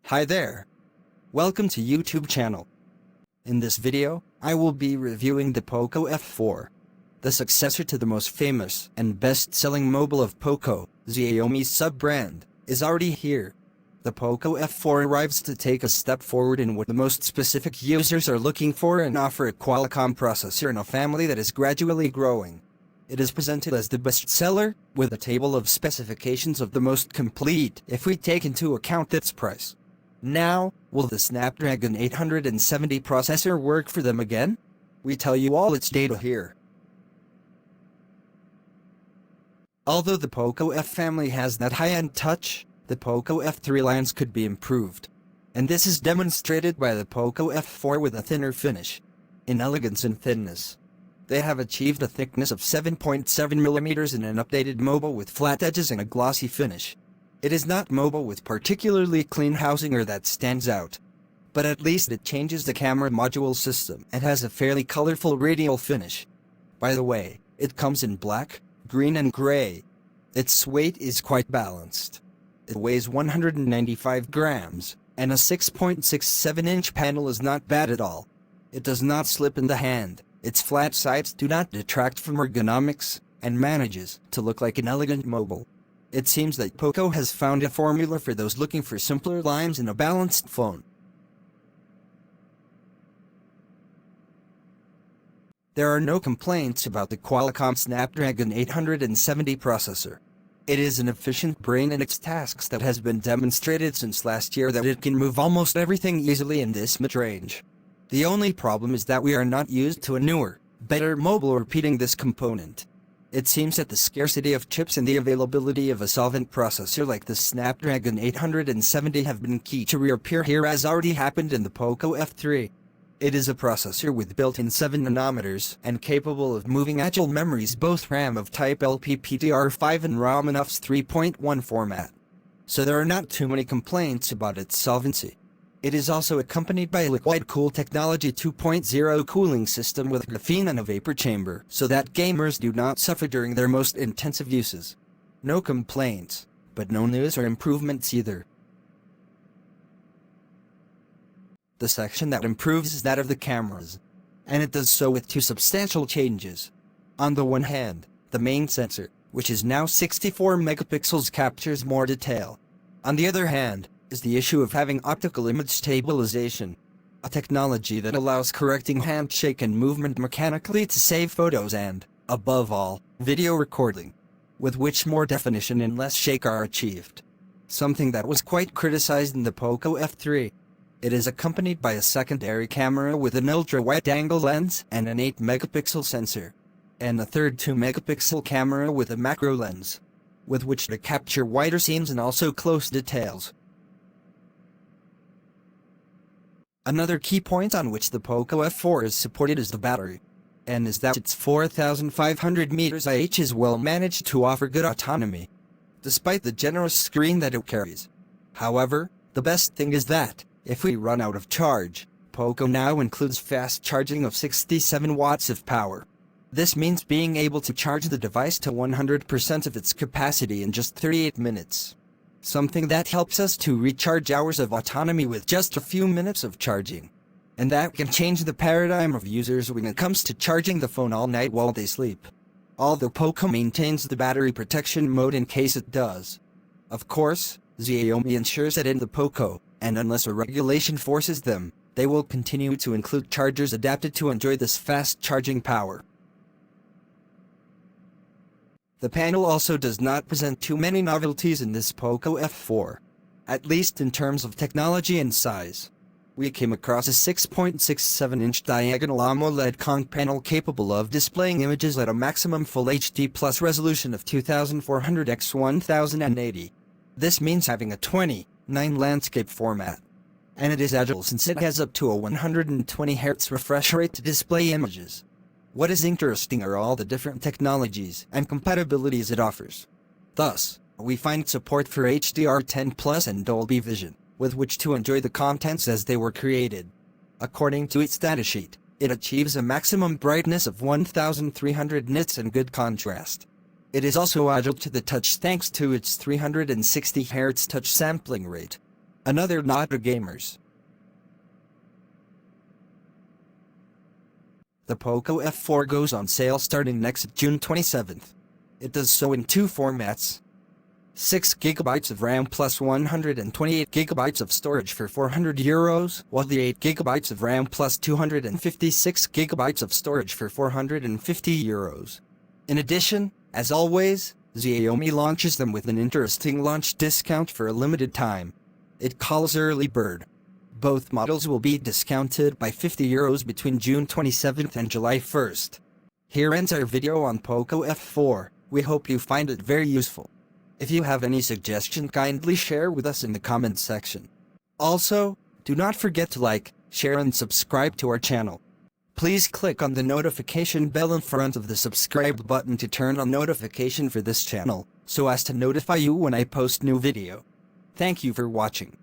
Hi there. Welcome to YouTube channel. In this video, I will be reviewing the POCO F4, the successor to the most famous and best-selling mobile of POCO. Xiaomi's sub-brand is already here. The POCO F4 arrives to take a step forward in what the most specific users are looking for and offer a Qualcomm processor in a family that is gradually growing. It is presented as the bestseller, with a table of specifications of the most complete if we take into account its price. Now, will the Snapdragon 870 processor work for them again? We tell you all its data here. Although the POCO F family has that high-end touch, the POCO F3 lines could be improved. And this is demonstrated by the POCO F4 with a thinner finish. In elegance and thinness, they have achieved a thickness of 7.7mm in an updated mobile with flat edges and a glossy finish. It is not mobile with particularly clean housing or that stands out. But at least it changes the camera module system and has a fairly colorful radial finish. By the way, it comes in black, green and gray. Its weight is quite balanced. It weighs 195 grams, and a 6.67-inch panel is not bad at all. It does not slip in the hand, its flat sides do not detract from ergonomics, and manages to look like an elegant mobile. It seems that POCO has found a formula for those looking for simpler lines in a balanced phone. There are no complaints about the Qualcomm Snapdragon 870 processor. It is an efficient brain in its tasks that has been demonstrated since last year that it can move almost everything easily in this mid-range. The only problem is that we are not used to a newer, better mobile repeating this component. It seems that the scarcity of chips and the availability of a solvent processor like the Snapdragon 870 have been key to reappear here, as already happened in the POCO F3. It is a processor with built-in 7nm and capable of moving agile memories, both RAM of type LPDDR5 and ROM in UFS 3.1 format. So there are not too many complaints about its solvency. It is also accompanied by a liquid-cooled technology 2.0 cooling system with graphene and a vapor chamber, so that gamers do not suffer during their most intensive uses. No complaints, but no news or improvements either. The section that improves is that of the cameras, and it does so with two substantial changes. On the one hand, the main sensor, which is now 64 megapixels, captures more detail. On the other hand, is the issue of having optical image stabilization, a technology that allows correcting handshake and movement mechanically to save photos and, above all, video recording, with which more definition and less shake are achieved. Something that was quite criticized in the POCO F3. It is accompanied by a secondary camera with an ultra-wide-angle lens and an 8-megapixel sensor, and a third 2-megapixel camera with a macro lens, with which to capture wider scenes and also close details. Another key point on which the POCO F4 is supported is the battery, and is that its 4,500 mAh is well managed to offer good autonomy, despite the generous screen that it carries. However, the best thing is that, if we run out of charge, POCO now includes fast charging of 67 watts of power. This means being able to charge the device to 100% of its capacity in just 38 minutes. Something that helps us to recharge hours of autonomy with just a few minutes of charging. And that can change the paradigm of users when it comes to charging the phone all night while they sleep. Although POCO maintains the battery protection mode in case it does. Of course, Xiaomi ensures that in the POCO, and unless a regulation forces them, they will continue to include chargers adapted to enjoy this fast charging power. The panel also does not present too many novelties in this POCO F4, at least in terms of technology and size. We came across a 6.67-inch diagonal AMOLED Con panel capable of displaying images at a maximum Full HD Plus resolution of 2400 x 1080. This means having a 20:9 landscape format. And it is agile since it has up to a 120 Hz refresh rate to display images. What is interesting are all the different technologies and compatibilities it offers. Thus, we find support for HDR10+ and Dolby Vision, with which to enjoy the contents as they were created. According to its datasheet, it achieves a maximum brightness of 1300 nits and good contrast. It is also agile to the touch thanks to its 360 Hz touch sampling rate. Another nod to gamers. The POCO F4 goes on sale starting next June 27th. It does so in two formats. 6GB of RAM plus 128GB of storage for €400, while the 8GB of RAM plus 256GB of storage for €450. In addition, as always, Xiaomi launches them with an interesting launch discount for a limited time. It calls early bird. Both models will be discounted by €50 between June 27th and July 1st. Here ends our video on POCO F4. We hope you find it very useful. If you have any suggestion, kindly share with us in the comments section. Also, do not forget to like, share and subscribe to our channel. Please click on the notification bell in front of the subscribe button to turn on notification for this channel, so as to notify you when I post new video. Thank you for watching.